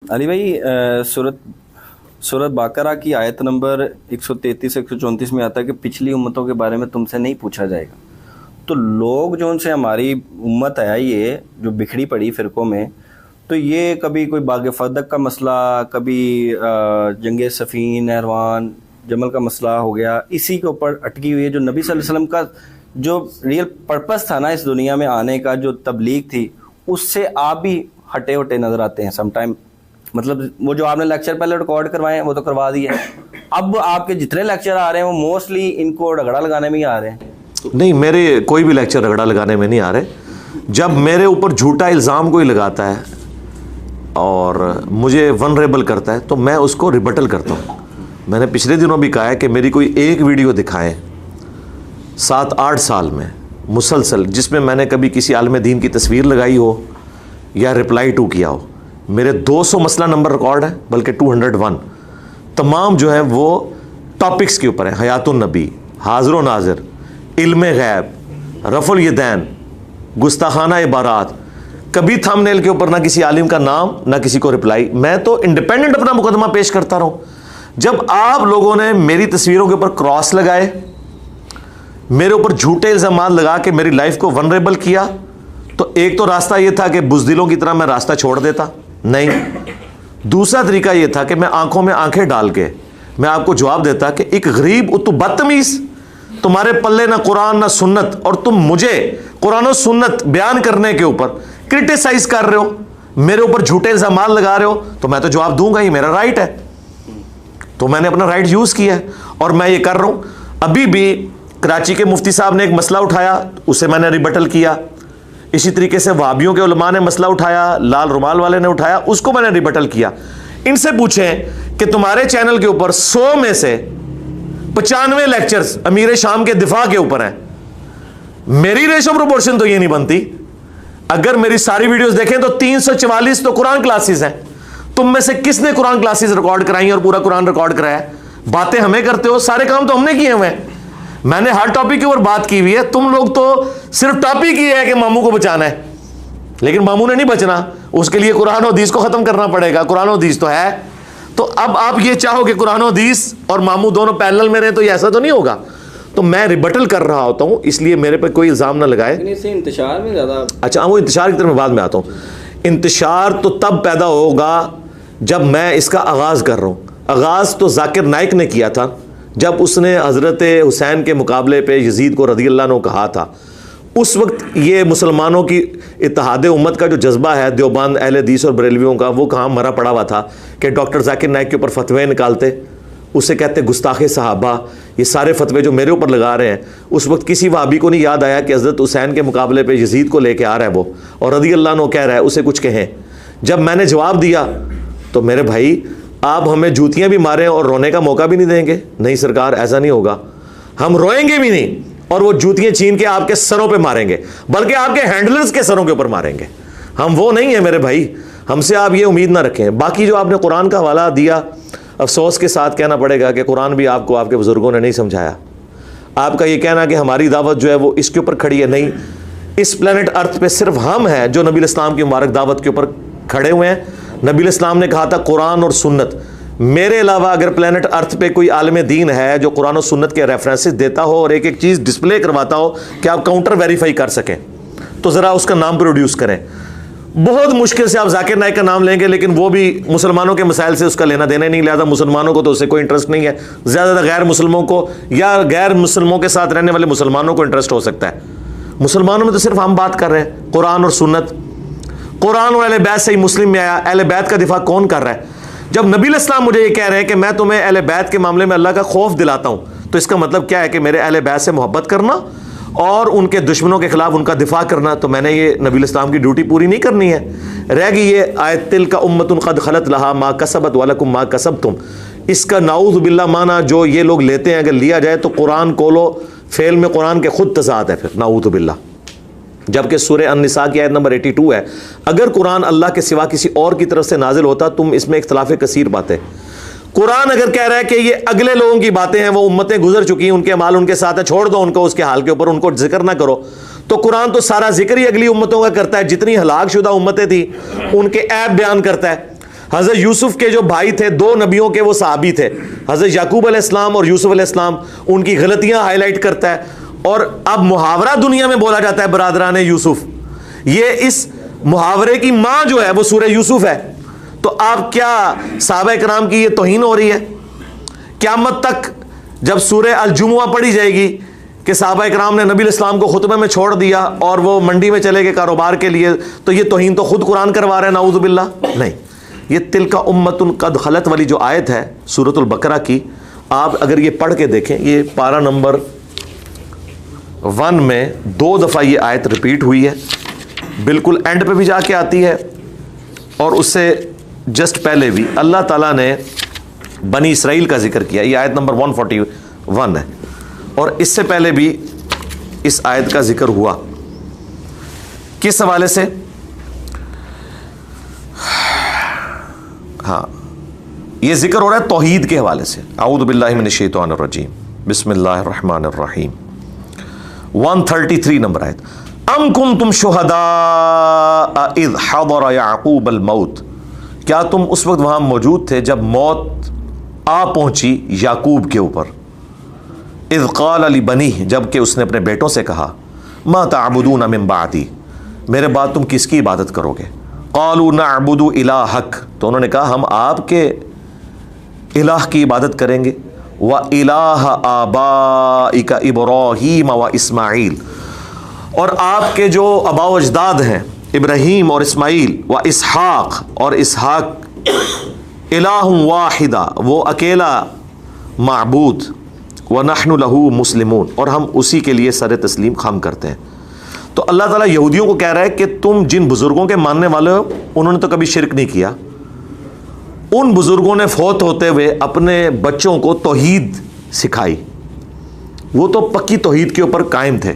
अली भाई सूरत सूरत बाकरा की आयत नंबर 133 134 में आता है कि पिछली उम्मतों के बारे में तुमसे नहीं पूछा जाएगा। तो लोग जो उनसे हमारी उम्मत है ये जो बिखड़ी पड़ी फिरकों में, तो ये कभी कोई बाग फदक का मसला, कभी जंग सफ़ीन नहरवान जमल का मसला हो गया, इसी के ऊपर अटकी हुई है। जो नबी सल्लल्लाहु अलैहि वसल्लम का जो रियल पर्पस था ना इस दुनिया में आने का, जो तबलीग थी, उससे आप भी हटे हटे नज़र आते हैं समटाइम। मतलब वो जो आपने लेक्चर पहले रिकॉर्ड करवाए हैं वो तो करवा दिए, अब आपके जितने लेक्चर आ रहे हैं वो मोस्टली इनको रगड़ा लगाने में ही आ रहे हैं। नहीं, मेरे कोई भी लेक्चर रगड़ा लगाने में नहीं आ रहे। जब मेरे ऊपर झूठा इल्ज़ाम कोई लगाता है और मुझे वनरेबल करता है तो मैं उसको रिबटल करता हूँ। मैंने पिछले दिनों भी कहा है कि मेरी कोई एक वीडियो दिखाएं 7-8 साल में मुसलसल जिसमें मैंने कभी किसी आलिम दीन की तस्वीर लगाई हो या रिप्लाई टू किया हो। मेरे 200 मसला नंबर रिकॉर्ड है, बल्कि 201। तमाम जो है वो टॉपिक्स के ऊपर है। हयातुन नबी, हाज़िर नाज़िर, इल्म गैब, रफ़ुल यदैन, गुस्ताखाना इबारात। कभी थंबनेल के ऊपर ना किसी आलिम का नाम ना किसी को रिप्लाई। मैं तो इंडिपेंडेंट अपना मुकदमा पेश करता रहूँ। जब आप लोगों ने मेरी तस्वीरों के ऊपर क्रॉस लगाए, मेरे ऊपर झूठे इल्ज़ामात लगा के मेरी लाइफ को वनरेबल किया, तो एक तो रास्ता यह था कि बुज़दिलों की तरह मैं रास्ता छोड़ देता, नहीं। दूसरा तरीका यह था कि मैं आंखों में आंखें डाल के मैं आपको जवाब देता कि एक गरीब तो बदतमीज, तुम्हारे पल्ले ना कुरान ना सुन्नत, और तुम मुझे कुरान और सुन्नत बयान करने के ऊपर क्रिटिसाइज कर रहे हो, मेरे ऊपर झूठे इल्जामात लगा रहे हो, तो मैं तो जवाब दूंगा ही, मेरा राइट है। तो मैंने अपना राइट यूज किया है और मैं ये कर रहा हूं। अभी भी कराची के मुफ्ती साहब ने एक मसला उठाया, उसे मैंने रिबटल किया। इसी तरीके से वहाबियों के उलमा ने मसला उठाया, लाल रुमाल वाले ने उठाया, उसको मैंने रिबटल किया। इनसे पूछें कि तुम्हारे चैनल के ऊपर 100 में से 95 लेक्चर्स अमीर शाम के दिफा के ऊपर हैं। मेरी रेशो प्रोपोर्शन तो ये नहीं बनती। अगर मेरी सारी वीडियोस देखें तो 344 तो कुरान क्लासेस हैं। तुम में से किसने कुरान क्लासेस रिकॉर्ड कराई और पूरा कुरान रिकॉर्ड कराया? बातें हमें करते हो, सारे काम तो हमने किए हुए हैं। मैंने हर टॉपिक के ऊपर बात की हुई है। तुम लोग तो सिर्फ टॉपिक ही है कि मामू को बचाना है, लेकिन मामू ने नहीं बचना। उसके लिए कुरान और हदीस को खत्म करना पड़ेगा। कुरान और हदीस तो है, तो अब आप ये चाहो कि कुरान और हदीस और मामू दोनों पैरेलल में रहे, तो ये ऐसा तो नहीं होगा। तो मैं रिबटल कर रहा होता हूं, इसलिए मेरे पे कोई इल्जाम ना लगाए। इंतशार में ज्यादा, अच्छा, वो इंतशार की तरफ बाद में आता हूं। इंतशार तो तब पैदा होगा जब मैं इसका आगाज कर रहा हूं। आगाज तो जाकिर नाइक ने किया था जब उसने हज़रत हुसैन के मुकाबले पे यजीद को रज़ी अल्लाह अन्हु कहा था। उस वक्त ये मुसलमानों की इत्तेहाद उम्मत का जो जज्बा है, देवबंद, अहले हदीस और बरेलवियों का, वो कहाँ मरा पड़ा हुआ था कि डॉक्टर जाकिर नाइक के ऊपर फतवे निकालते, उसे कहते गुस्ताखे सहाबा। ये सारे फतवे जो मेरे ऊपर लगा रहे हैं, उस वक्त किसी वहाबी को नहीं याद आया कि हज़रत हुसैन के मुकाबले पे यजीद को लेके आ रहा है वो, और रज़ी अल्लाह अन्हु कह रहा है उसे कुछ कहें। जब मैंने जवाब दिया तो मेरे भाई, आप हमें जूतियां भी मारें और रोने का मौका भी नहीं देंगे? नहीं सरकार, ऐसा नहीं होगा। हम रोएंगे भी नहीं और वो जूतियां छीन के आपके सरों पे मारेंगे, बल्कि आपके हैंडलर्स के सरों के ऊपर मारेंगे। हम वो नहीं है मेरे भाई, हमसे आप ये उम्मीद ना रखें। बाकी जो आपने कुरान का हवाला दिया, अफसोस के साथ कहना पड़ेगा कि कुरान भी आपको आपके बुजुर्गों ने नहीं समझाया। आपका ये कहना कि हमारी दावत जो है वो इसके ऊपर खड़ी है, नहीं। इस प्लेनेट अर्थ पे सिर्फ हम हैं जो नबी इस्लाम की मुबारक दावत के ऊपर खड़े हुए हैं। नबी इस्लाम ने कहा था कुरान और सुन्नत। मेरे अलावा अगर प्लेनेट अर्थ पे कोई आलिम दीन है जो कुरान और सुन्नत के रेफरेंसेस देता हो और एक एक चीज़ डिस्प्ले करवाता हो कि आप काउंटर वेरीफाई कर सकें, तो ज़रा उसका नाम प्रोड्यूस करें। बहुत मुश्किल से आप जाकिर नाइक का नाम लेंगे, लेकिन वो भी मुसलमानों के मसाइल से उसका लेना देना नहीं। लिहाजा मुसलमानों को तो उससे कोई इंटरेस्ट नहीं है। ज़्यादातर गैर मुसलमानों को या गैर मुसलमानों के साथ रहने वाले मुसलमानों को इंटरेस्ट हो सकता है। मुसलमानों में तो सिर्फ हम बात कर रहे हैं कुरान और सुन्नत। कुरान और अहले बैत से ही मुस्लिम में आया। अहले बैत का दिफा कौन कर रहा है? जब नबी इस्लाम मुझे ये कह रहे हैं कि मैं तुम्हें अहले बैत के मामले में अल्लाह का खौफ दिलाता हूँ, तो इसका मतलब क्या है कि मेरे अहले बैत से मोहब्बत करना और उनके दुश्मनों के खिलाफ उनका दिफा करना। तो मैंने ये नबी इस्लाम की ड्यूटी पूरी नहीं करनी है। रह गई ये आयतिल का उम्मतुन क़द खलत लहा मा कसबत वलकुम मा कसबतुम। इसका नाऊज़ु बिल्लाह माना जो ये लोग लेते हैं, अगर लिया जाए तो कुरान कोलो फेल में कुरान के खुद तज़ाद है, फिर नाऊज़ु बिल्लाह। जबकि सूरह अन-निसा की आयत नंबर 82 है, अगर कुरान अल्लाह के सिवा किसी और की तरफ से नाजिल होता तुम इसमें इख्तलाफ कसीर बातें। कुरान अगर कह रहा है कि ये अगले लोगों की बातें हैं, वो उम्मतें गुजर चुकी हैं, उनके माल उनके साथ है, छोड़ दो उनको उसके हाल के ऊपर, उनको जिक्र ना करो, तो कुरान तो सारा जिक्र ही अगली उम्मतों का करता है। जितनी हलाक शुदा उम्मतें थी उनके ऐब बयान करता है। हज़रत यूसुफ के जो भाई थे, दो नबियों के वो सहाबी थे, हज़रत याकूब अलैहिस्सलाम और यूसुफ अलैहिस्सलाम, उनकी गलतियां हाईलाइट करता है। और अब मुहावरा दुनिया में बोला जाता है बरादरान यूसुफ, ये इस मुहावरे की माँ जो है वो सूरह यूसुफ है। तो आप क्या सहाबा कराम की ये तौहीन हो रही है? क़यामत तक जब सूरह अल-जुमुआ पढ़ी जाएगी कि सहाबा कराम ने नबी इस्लाम को खुतबे में छोड़ दिया और वो मंडी में चले गए कारोबार के लिए, तो ये तौहीन तो खुद कुरान करवा रहे हैं, नाऊज़ु बिल्लाह। नहीं, ये तिलका उम्मतुन कद खलत वाली जो आयत है सूरतुल बकरा की, आप अगर ये पढ़ के देखें, ये पारा नंबर 1 में 2 दफ़ा ये आयत रिपीट हुई है, बिल्कुल एंड पे भी जाके आती है, और उससे जस्ट पहले भी अल्लाह ताला ने बनी इसराइल का जिक्र किया। ये आयत नंबर 141 है, और इससे पहले भी इस आयत का जिक्र हुआ। किस हवाले से? हाँ, ये जिक्र हो रहा है तौहीद के हवाले से। आऊज़ु बिल्लाहि मिनश शैतानिर रजीम, बिस्मिल्लाहिर रहमानिर रहीम। 133 नंबर आयत। अम कुंतुम शुहदा इज़ हदर याकूब अल मौत, क्या तुम उस वक्त वहां मौजूद थे जब मौत आ पहुंची याकूब के ऊपर। इज़ क़ाल लि बनीह, जबकि उसने अपने बेटों से कहा, मा तअबुदून मिन बादी, मेरे बाद तुम किसकी इबादत करोगे। क़ालू नअबुदु इलाहक, तो उन्होंने कहा हम आपके इलाह की इबादत करेंगे। व इलाह आबाइका इब्राहीम व इस्माईल, और आपके जो अबाव अजदाद हैं इब्राहीम और इस्माईल, व इसहाक और इसहाक, इलाहुम वाहिदा, वो अकेला माबूद, व नहनु लहू मुस्लिमून, और हम उसी के लिए सर तस्लीम खाम करते हैं। तो अल्लाह ताला यहूदियों को कह रहा है कि तुम जिन बुजुर्गों के मानने वाले हो, उन्होंने तो कभी शिरक नहीं किया। उन बुजुर्गों ने फौत होते हुए अपने बच्चों को तौहीद सिखाई, वो तो पक्की तौहीद के ऊपर कायम थे,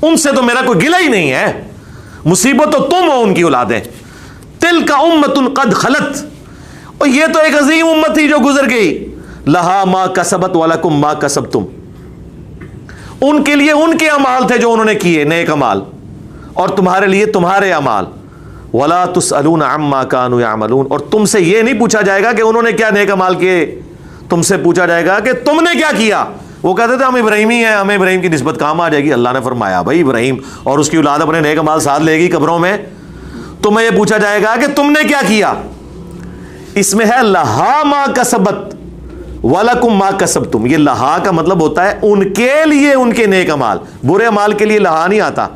उनसे तो मेरा कोई गिला ही नहीं है। मुसीबत तो तुम हो उनकी औलादें। तिलका उम्मतुन कद खलत, और ये तो एक अजीम उम्मत थी जो गुजर गई। लहा मा कसबत वलकुम मा कसबतुम, उनके लिए उनके अमाल थे जो उन्होंने किए, नेक अमाल, और तुम्हारे लिए तुम्हारे अमाल। वला तुसअलून अम्मा कानू यामलून, और तुमसे यह नहीं पूछा जाएगा कि उन्होंने क्या नेक अमाल किए, तुमसे पूछा जाएगा कि तुमने क्या किया। वो कहते थे हम इब्राहिमी हैं, हमें इब्राहिम की निस्बत काम आ जाएगी। अल्लाह ने फरमाया भाई इब्राहिम और उसकी औलाद अपने नेक अमाल साथ लेगी कब्रों में, तुम्हें यह पूछा जाएगा कि तुमने क्या किया। इसमें है लहा मा कसबत वलकुम मा कसबतुम, ये लहा का मतलब होता है उनके लिए उनके नेक अमाल। बुरे अमाल के लिए लहा नहीं आता,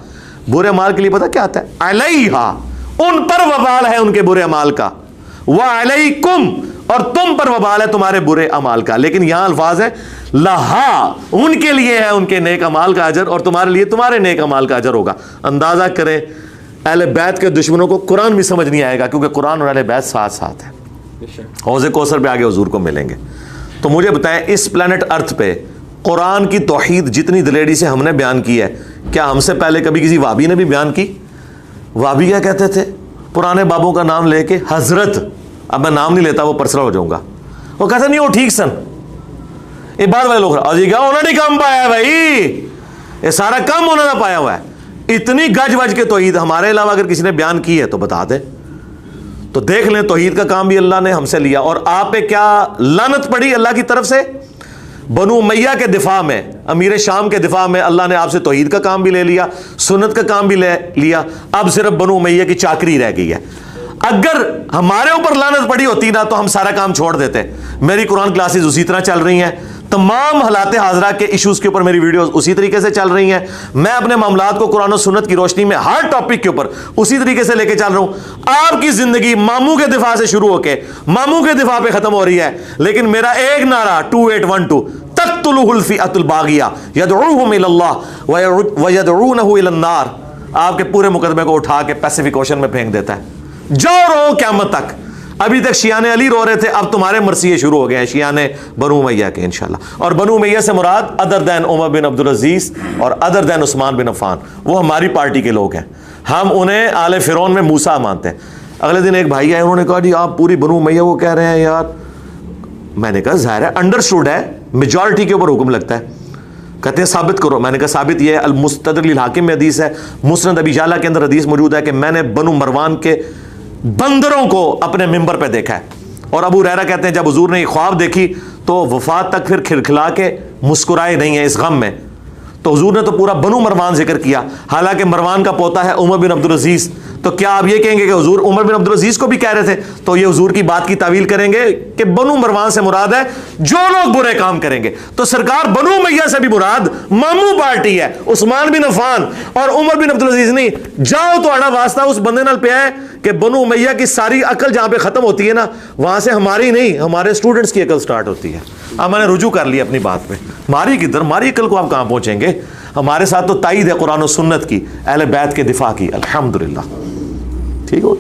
बुरे अमाल के लिए पता क्या आता है, अलैहा, उन पर वबाल है उनके बुरे अमाल का, व अलैकुम, और तुम पर वबाल है तुम्हारे बुरे अमाल का। लेकिन यहां अल्फाज है लहा, उनके लिए है उनके नेक अमाल का अजर, और तुम्हारे लिए तुम्हारे नेक अमाल का अजर होगा। अंदाजा करें अहले बैत के दुश्मनों को कुरान भी समझ नहीं आएगा, क्योंकि कुरान और अहले बैत साथ साथ है। हौज़े कौसर पे आगे हुजूर को मिलेंगे। तो मुझे बताएं, इस प्लेनेट अर्थ पे कुरान की तौहीद जितनी दिलेरी से हमने बयान की है, क्या हमसे पहले कभी किसी वाबी ने भी बयान की? वाबी क्या कहते थे? पुराने बाबों का नाम लेके हजरत, अब मैं नाम नहीं लेता वो पर्सनल हो जाऊंगा, वो कहते नहीं वो ठीक सन, ये बाद वाले लोग उन्होंने कम पाया है भाई, ये सारा कम उन्होंने पाया हुआ है। इतनी गज वज के तौहीद हमारे अलावा अगर किसी ने बयान की है तो बता दे। तो देख लें, तौहीद का काम भी अल्लाह ने हमसे लिया। और आप पे क्या लानत पड़ी अल्लाह की तरफ से? बनु उमैया के दिफा में, अमीर शाम के दिफा में अल्लाह ने आपसे तौहीद का काम भी ले लिया, सुन्नत का काम भी ले लिया। अब सिर्फ बनु उमैया की चाकरी रह गई है। अगर हमारे ऊपर लानत पड़ी होती ना तो हम सारा काम छोड़ देते। मेरी कुरान क्लासेस उसी तरह चल रही हैं, तमाम हालात हाजरा के इश्यूज के ऊपर मेरी वीडियोस उसी तरीके से चल रही हैं। मैं अपने मामलात को कुरान और सुन्नत की रोशनी में हर टॉपिक के ऊपर उसी तरीके से लेके चल रहा हूं। आपकी जिंदगी मामू के दिफा से शुरू होके मामू के दिफा पे खत्म हो रही है, लेकिन मेरा एक नारा 2812 तक़्तुलुहुल फ़िअतुल बाग़िया यदऊहुम इलल्लाह व यदऊनहु इलन नार, आपके पूरे मुकदमे को उठा के पैसिफिक ओशन में फेंक देता है। जाओ रहो क़यामत तक। अभी तक शियाने अली रो रहे थे, अब तुम्हारे मरसिये शुरू हो गए हैं शियाने बनु उमैया के इंशाल्लाह। और बनु उमैया से मुराद अदर दैन उमर बिन अब्दुल अजीज और अदर दैन उस्मान बिन अफ़ान, वो हमारी पार्टी के लोग हैं। हम उन्हें आले फिरौन में मूसा मानते हैं। अगले दिन एक भाई आए, उन्होंने कहा जी आप पूरी बनु उमैया को कह रहे हैं यार। मैंने कहा जाहिर है, अंडरस्टूड है, मेजॉरिटी के ऊपर हुक्म लगता है। कहते हैं साबित करो। मैंने कहा साबित ये अल मुस्तदरक हाकिम में हदीस है, मुस्नद अबी शाला के अंदर हदीस मौजूद है कि मैंने बनु मरवान के बंदरों को अपने मिंबर पे देखा है। और अबू हुरैरा कहते हैं जब हुजूर ने ये ख्वाब देखी तो वफात तक फिर खिलखिला के मुस्कुराए नहीं है इस गम में। तो हुजूर ने तो पूरा बनु मरवान जिक्र किया, हालांकि मरवान का पोता है उमर बिन अब्दुल अजीज। तो क्या आप ये कहेंगे कि हुजूर उमर बिन अब्दुल अजीज को भी कह रहे थे? तो ये हुजूर की बात की तावील करेंगे कि बनु मरवान से मुराद है जो लोग बुरे काम करेंगे। तो सरकार बनु मैया से भी मुराद मामू पार्टी है, उस्मान बिन अफान और उमर बिन अब्दुल अजीज नहीं। जाओ तो आड़ा वास्ता उस बंदे नाल पे है कि बनु मैया की सारी अकल जहां पे खत्म होती है ना, वहां से हमारी नहीं, हमारे स्टूडेंट्स की अकल स्टार्ट होती है। अब मैंने रुजू कर लिया अपनी बात पे, मारी किधर, मारी अकल को आप कहां पहुंचेंगे? हमारे साथ तो ताईद है कुरान और सुन्नत की, अहले बैत के दिफा की, अल्हम्दुलिल्लाह। ठीक हो।